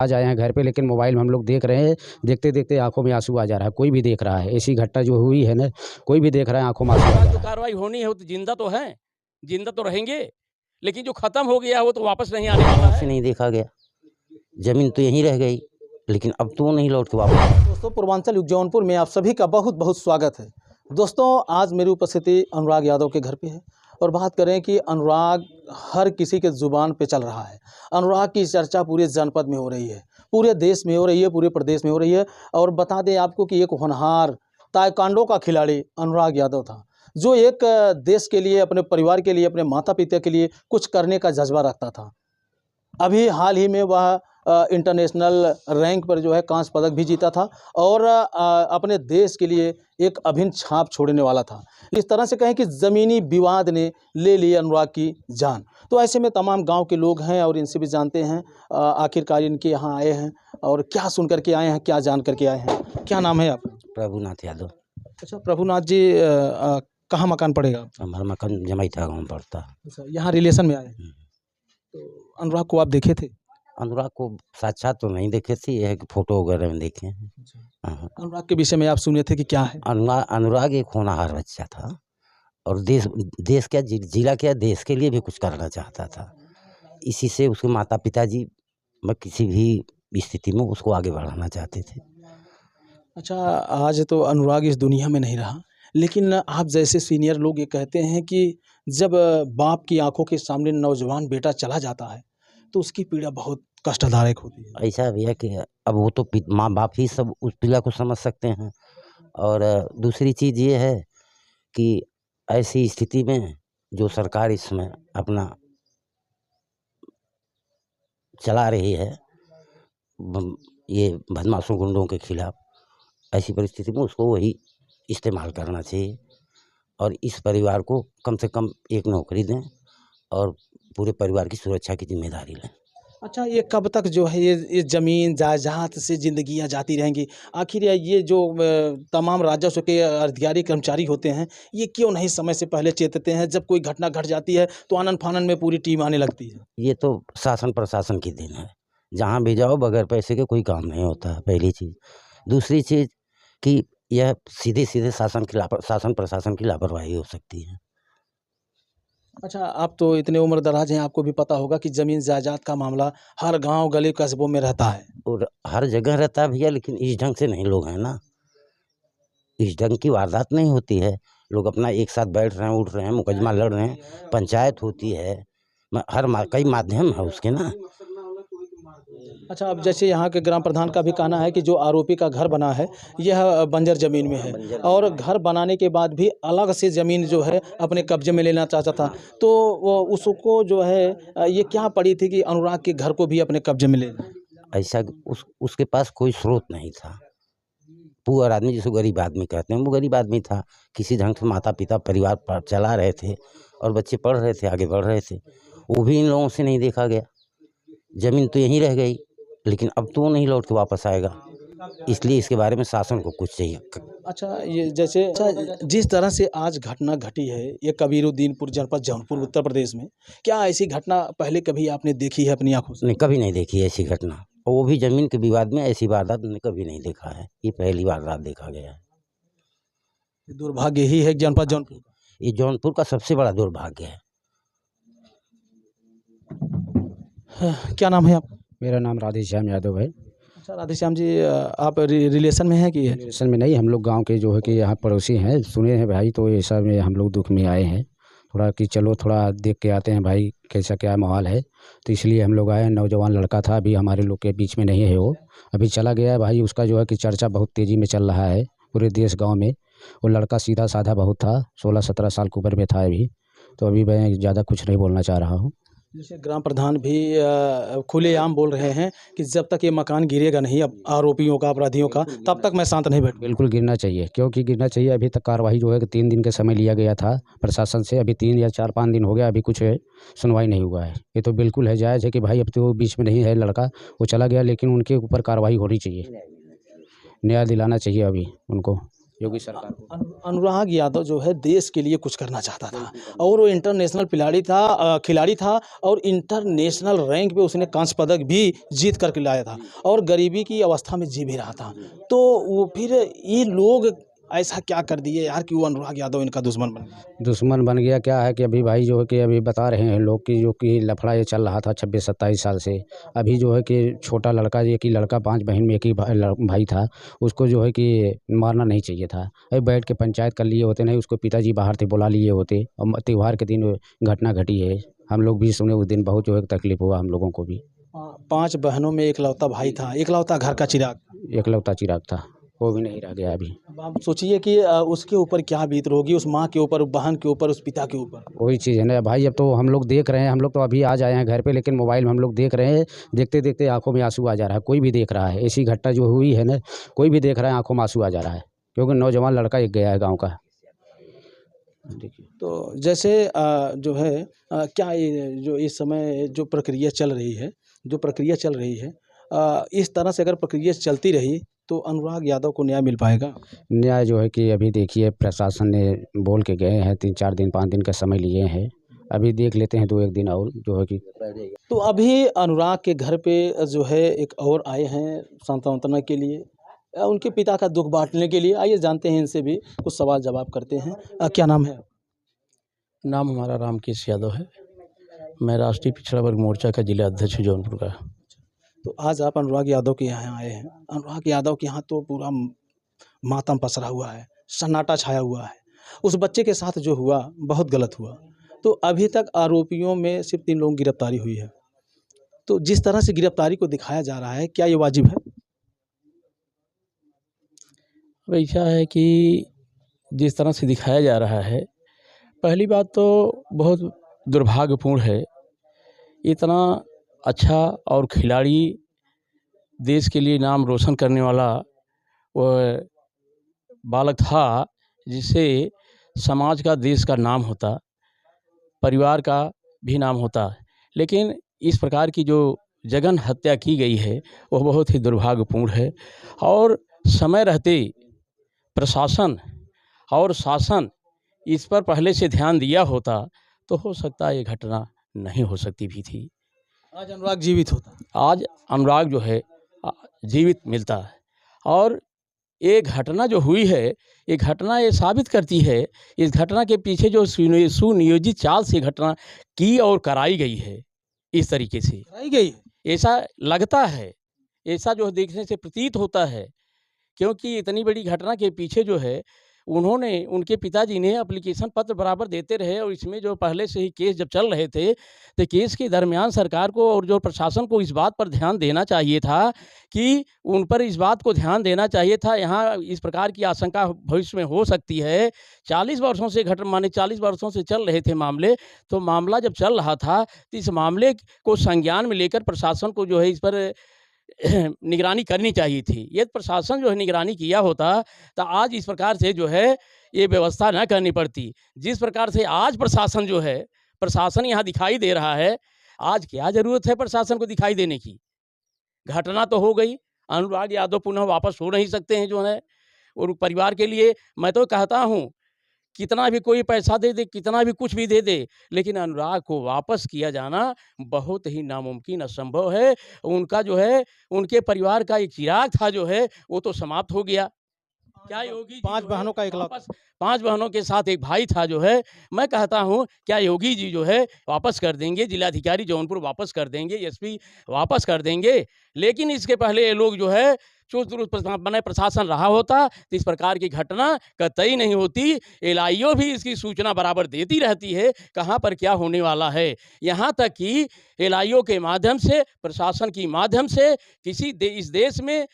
आज आए हैं घर पे, लेकिन मोबाइल में हम लोग देख रहे हैं, देखते देखते आंखों में आंसू आ जा रहा है। कोई भी देख रहा है ऐसी घटना जो हुई है ना, कोई भी देख रहा है, आंखों में आंसू आ जा रहा जो है। कार्रवाई होनी है वो तो जिंदा तो है, जिंदा तो रहेंगे, लेकिन जो खत्म हो गया है वो तो वापस नहीं आने वाला से है। नहीं देखा गया, जमीन तो यहीं रह गई, लेकिन अब तो नहीं लौट के वापस आएगा। दोस्तों, पूर्वांचल युग जौनपुर में आप सभी का बहुत बहुत स्वागत है। दोस्तों, आज मेरी उपस्थिति अनुराग यादव के घर पे है और बात करें कि अनुराग हर किसी के ज़ुबान पे चल रहा है। अनुराग की चर्चा पूरे जनपद में हो रही है, पूरे देश में हो रही है, पूरे प्रदेश में हो रही है। और बता दें आपको कि एक होनहार ताइक्वांडो का खिलाड़ी अनुराग यादव था, जो एक देश के लिए, अपने परिवार के लिए, अपने माता पिता के लिए कुछ करने का जज्बा रखता था। अभी हाल ही में वह इंटरनेशनल रैंक पर जो है कांस्य पदक भी जीता था और अपने देश के लिए एक अभिन्न छाप छोड़ने वाला था। इस तरह से कहें कि ज़मीनी विवाद ने ले ली अनुराग की जान। तो ऐसे में तमाम गांव के लोग हैं और इनसे भी जानते हैं आखिरकार इनके यहाँ आए हैं और क्या सुन करके आए हैं, क्या जान करके आए हैं। क्या नाम है आपका? प्रभुनाथ यादव। अच्छा प्रभुनाथ जी, कहाँ मकान पड़ेगा? हमारा मकान जमैथा गाँव में पड़ता। अच्छा, यहाँ रिलेशन में आए हैं। तो अनुराग को आप देखे थे? अनुराग को साक्षात तो नहीं देखे थे, यह है कि फोटो वगैरह में देखे हैं। हाँ। अनुराग के विषय में आप सुने थे कि क्या है? अनुराग एक होनहार बच्चा था और देश क्या, जिला क्या, देश के लिए भी कुछ करना चाहता था। इसी से उसके माता पिताजी किसी भी स्थिति में उसको आगे बढ़ाना चाहते थे। अच्छा, आज तो अनुराग इस दुनिया में नहीं रहा, लेकिन आप जैसे सीनियर लोग ये कहते हैं कि जब बाप की आंखों के सामने नौजवान बेटा चला जाता है तो उसकी पीड़ा बहुत कष्टदायक होती है। ऐसा भी है कि अब वो तो माँ बाप ही सब उस पीड़ा को समझ सकते हैं। और दूसरी चीज़ ये है कि ऐसी स्थिति में जो सरकार इसमें अपना चला रही है ये बदमाशों गुंडों के खिलाफ, ऐसी परिस्थिति में उसको वही इस्तेमाल करना चाहिए और इस परिवार को कम से कम एक नौकरी दें और पूरे परिवार की सुरक्षा की जिम्मेदारी लें। अच्छा, ये कब तक जो है ये ज़मीन जायदाद से ज़िंदगियाँ जाती रहेंगी? आखिर ये जो तमाम राजस्व के अधिकारी कर्मचारी होते हैं, ये क्यों नहीं समय से पहले चेतते हैं? जब कोई घटना घट जाती है तो आनन फानन में पूरी टीम आने लगती है। ये तो शासन प्रशासन की देन है, जहाँ भी जाओ बगैर पैसे के कोई काम नहीं होता है, पहली चीज़। दूसरी चीज़ कि यह सीधे सीधे शासन प्रशासन की लापरवाही हो सकती है। अच्छा, आप तो इतने उम्र दराज हैं, आपको भी पता होगा कि ज़मीन जायदाद का मामला हर गांव गली कस्बों में रहता है और हर जगह रहता है भैया, लेकिन इस ढंग से नहीं लोग हैं ना, इस ढंग की वारदात नहीं होती है। लोग अपना एक साथ बैठ रहे हैं, उठ रहे हैं, मुकदमा लड़ रहे हैं, पंचायत होती है, कई माध्यम है उसके ना। अच्छा, अब जैसे यहाँ के ग्राम प्रधान का भी कहना है कि जो आरोपी का घर बना है यह बंजर ज़मीन में है और घर बनाने के बाद भी अलग से ज़मीन जो है अपने कब्जे में लेना चाहता था, तो वो उसको जो है ये क्या पड़ी थी कि अनुराग के घर को भी अपने कब्जे में ले लें? ऐसा उसके पास कोई स्रोत नहीं था। पुअर आदमी, जिसको गरीब आदमी कहते हैं, वो गरीब आदमी था। किसी ढंग से माता पिता परिवार चला रहे थे और बच्चे पढ़ रहे थे, आगे बढ़ रहे थे। वो भी इन लोगों से नहीं देखा गया, जमीन तो यहीं रह गई, लेकिन अब तो नहीं लौट के वापस आएगा। इसलिए इसके बारे में शासन को कुछ चाहिए। अच्छा, ये जैसे जिस तरह से आज घटना घटी है ये कबीरुद्दीनपुर जनपद जौनपुर उत्तर प्रदेश में, क्या ऐसी घटना पहले कभी आपने देखी है अपनी आंखों से? नहीं, कभी नहीं देखी ऐसी घटना, और वो भी जमीन के विवाद में ऐसी वारदात मैंने कभी नहीं देखा है। ये पहली वारदात देखा गया है। दुर्भाग्य ही है जनपद जौनपुर। ये जौनपुर का सबसे बड़ा दुर्भाग्य है। क्या नाम है आपका? मेरा नाम राधेश्याम यादव है। अच्छा राधेश्याम जी, आप रिलेशन में हैं कि? रिलेशन में नहीं, हम लोग गांव के जो है कि यहाँ पड़ोसी हैं, सुने हैं भाई, तो ऐसा में हम लोग दुख में आए हैं थोड़ा कि चलो थोड़ा देख के आते हैं भाई कैसा क्या माहौल है। तो इसलिए हम लोग आए हैं। नौजवान लड़का था, अभी हमारे लोग के बीच में नहीं है, वो अभी चला गया है भाई। उसका जो है कि चर्चा बहुत तेज़ी में चल रहा है पूरे देश गाँव में। वो लड़का सीधा साधा बहुत था, 16-17 साल की उम्र में था अभी। तो अभी मैं ज़्यादा कुछ नहीं बोलना चाह रहा हूँ। जैसे ग्राम प्रधान भी खुलेआम बोल रहे हैं कि जब तक ये मकान गिरेगा नहीं अब आरोपियों का, अपराधियों का, तब तक मैं शांत नहीं बैठ। बिल्कुल गिरना चाहिए, क्योंकि गिरना चाहिए। अभी तक कार्रवाई जो है कि 3 दिन का समय लिया गया था प्रशासन से, अभी 3 या 4-5 दिन हो गया, अभी कुछ सुनवाई नहीं हुआ है। ये तो बिल्कुल है जायज़ है कि भाई अब तो बीच में नहीं है लड़का, वो चला गया, लेकिन उनके ऊपर कार्रवाई होनी चाहिए, न्याय दिलाना चाहिए अभी उनको। योगी सरकार को। अनुराग यादव जो है देश के लिए कुछ करना चाहता था और वो इंटरनेशनल खिलाड़ी था और इंटरनेशनल रैंक पे उसने कांस्य पदक भी जीत करके लाया था और गरीबी की अवस्था में जी भी रहा था। तो वो फिर ये लोग ऐसा क्या कर दिए यार कि वो अनुराग यादव इनका दुश्मन बन गया? दुश्मन बन गया क्या है कि अभी भाई जो है कि अभी बता रहे हैं लोग कि जो कि लफड़ा ये चल रहा था 26-27 साल से। अभी जो है कि छोटा लड़का एक ही लड़का 5 बहन में एक ही भाई था, उसको जो है कि मारना नहीं चाहिए था। अभी बैठ के पंचायत कर लिए होते, नहीं उसको पिताजी बाहर थे बुला लिए होते। और त्यौहार के दिन घटना घटी है, हम लोग भी सुने उस दिन, बहुत जो है तकलीफ हुआ हम लोगों को भी। 5 बहनों में एकलौता भाई था, एकलौता घर का चिराग। एकलौता चिराग था, वो भी नहीं रह गया अभी। अब आप सोचिए कि उसके ऊपर क्या बीत होगी, उस माँ के ऊपर, उस बहन के ऊपर, उस पिता के ऊपर। वही चीज़ है ना भाई। अब तो हम लोग देख रहे हैं, हम लोग तो अभी आज आए हैं घर पे, लेकिन मोबाइल में हम लोग देख रहे हैं, देखते देखते आंखों में आंसू आ जा रहा है। कोई भी देख रहा है ऐसी घटना जो हुई है ना, कोई भी देख रहा है आंखों में आंसू आ जा रहा है, क्योंकि नौजवान लड़का एक गया है गाँव का। देखिए तो जैसे जो है क्या ये जो इस समय जो प्रक्रिया चल रही है, इस तरह से अगर प्रक्रिया चलती रही तो अनुराग यादव को न्याय मिल पाएगा? न्याय जो है कि अभी देखिए प्रशासन ने बोल के गए हैं, 3-4 दिन 5 दिन का समय लिए हैं। अभी देख लेते हैं 2-1 दिन और जो है कि। तो अभी अनुराग के घर पे जो है एक और आए हैं सांत्वना के लिए, उनके पिता का दुख बांटने के लिए। आइए जानते हैं इनसे भी, कुछ सवाल जवाब करते हैं। क्या नाम है? नाम हमारा रामकेश यादव है। मैं राष्ट्रीय पिछड़ा वर्ग मोर्चा का जिला अध्यक्ष हूँ जौनपुर का। तो आज आप अनुराग यादव के यहाँ आए हैं। अनुराग यादव के यहाँ तो पूरा मातम पसरा हुआ है, सन्नाटा छाया हुआ है। उस बच्चे के साथ जो हुआ बहुत गलत हुआ। तो अभी तक आरोपियों में सिर्फ 3 लोगों की गिरफ्तारी हुई है। तो जिस तरह से गिरफ्तारी को दिखाया जा रहा है, क्या ये वाजिब है? अब ऐसा है कि जिस तरह से दिखाया जा रहा है, पहली बात तो बहुत दुर्भाग्यपूर्ण है। इतना अच्छा और खिलाड़ी, देश के लिए नाम रोशन करने वाला वह बालक था, जिससे समाज का, देश का नाम होता, परिवार का भी नाम होता। लेकिन इस प्रकार की जो जघन्य हत्या की गई है वह बहुत ही दुर्भाग्यपूर्ण है। और समय रहते प्रशासन और शासन इस पर पहले से ध्यान दिया होता तो हो सकता है ये घटना नहीं हो सकती भी थी। आज अनुराग जीवित होता। आज अनुराग जो है जीवित मिलता है। और ये घटना जो हुई है, ये घटना ये साबित करती है, इस घटना के पीछे जो सुनियोजित चाल से घटना की और कराई गई है, इस तरीके से कराई गई। ऐसा लगता है, ऐसा जो देखने से प्रतीत होता है। क्योंकि इतनी बड़ी घटना के पीछे जो है, उनके पिताजी ने एप्लीकेशन पत्र बराबर देते रहे और इसमें जो पहले से ही केस जब चल रहे थे, तो केस के दरमियान सरकार को और जो प्रशासन को इस बात पर ध्यान देना चाहिए था कि उन पर इस बात को ध्यान देना चाहिए था। यहाँ इस प्रकार की आशंका भविष्य में हो सकती है। 40 वर्षों से माने 40 वर्षों से चल रहे थे मामले, तो मामला जब चल रहा था तो इस मामले को संज्ञान में लेकर प्रशासन को जो है इस पर निगरानी करनी चाहिए थी। यदि प्रशासन जो है निगरानी किया होता तो आज इस प्रकार से जो है ये व्यवस्था न करनी पड़ती। जिस प्रकार से आज प्रशासन यहाँ दिखाई दे रहा है, आज क्या ज़रूरत है प्रशासन को दिखाई देने की? घटना तो हो गई, अनुराग यादव पुनः वापस हो नहीं सकते हैं जो है। और परिवार के लिए मैं तो कहता हूँ, कितना भी कोई पैसा दे दे, कितना भी कुछ भी दे दे, लेकिन अनुराग को वापस किया जाना बहुत ही नामुमकिन, असंभव है। उनका जो है, उनके परिवार का एक चिराग था जो है, वो तो समाप्त हो गया। क्या योगी जी 5 बहनों का इकलौता। 5 बहनों के साथ एक भाई था जो है, मैं कहता हूँ क्या योगी जी जो है वापस कर देंगे, जिलाधिकारी जौनपुर वापस कर देंगे, एसपी वापस कर देंगे। लेकिन इसके पहले ये लोग जो है चुस्त दुरुस्त बने प्रशासन रहा होता तो इस प्रकार की घटना कतई नहीं होती। एलआईओ भी इसकी सूचना बराबर देती रहती है कहाँ पर क्या होने वाला है। यहाँ तक कि एलआईओ के माध्यम से, प्रशासन की माध्यम से इस देश में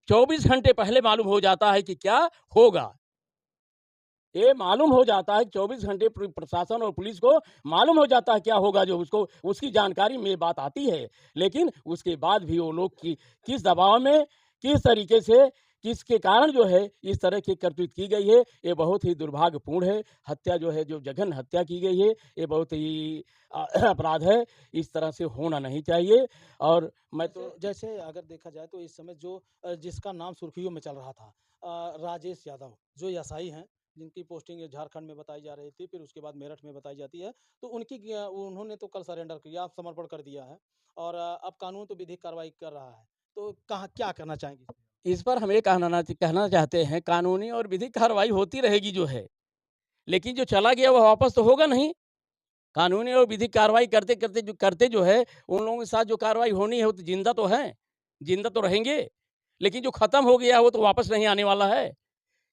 24 घंटे पहले मालूम हो जाता है कि क्या होगा। ये मालूम हो जाता है 24 घंटे प्रशासन और पुलिस को मालूम हो जाता है क्या होगा, जो उसकी जानकारी में बात आती है। लेकिन उसके बाद भी वो लोग किस दबाव में, किस तरीके से, किसके कारण जो है इस तरह की करतूत की गई है, ये बहुत ही दुर्भाग्यपूर्ण है। हत्या जो है, जो जघन्य हत्या की गई है, ये बहुत ही अपराध है। इस तरह से होना नहीं चाहिए। और मैं तो जैसे अगर देखा जाए तो इस समय जो जिसका नाम सुर्खियों में चल रहा था, राजेश यादव जो एसआई हैं, जिनकी पोस्टिंग झारखंड में बताई जा रही थी, फिर उसके बाद मेरठ में बताई जाती है, तो उन्होंने तो कल सरेंडर किया, समर्पण कर दिया है और अब कानून तो विधिक कार्रवाई कर रहा है। तो कहाँ क्या करना चाहेंगे? इस पर हम ये कहना चाहते हैं, कानूनी और विधिक कार्रवाई होती रहेगी जो है, लेकिन जो चला गया वो वापस तो होगा नहीं। कानूनी और विधिक कार्रवाई करते जो है, उन लोगों के साथ जो कार्रवाई होनी है वो तो ज़िंदा तो हैं, ज़िंदा तो रहेंगे, लेकिन जो खत्म हो गया है वो तो वापस नहीं आने वाला है।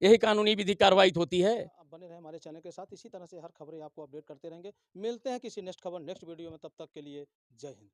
यही कानूनी विधिक कार्रवाई होती है। आप बने रहें हमारे चैनल के साथ, इसी तरह से हर खबरें आपको अपडेट करते रहेंगे। मिलते हैं किसी नेक्स्ट खबर नेक्स्ट वीडियो में, तब तक के लिए जय हिंद।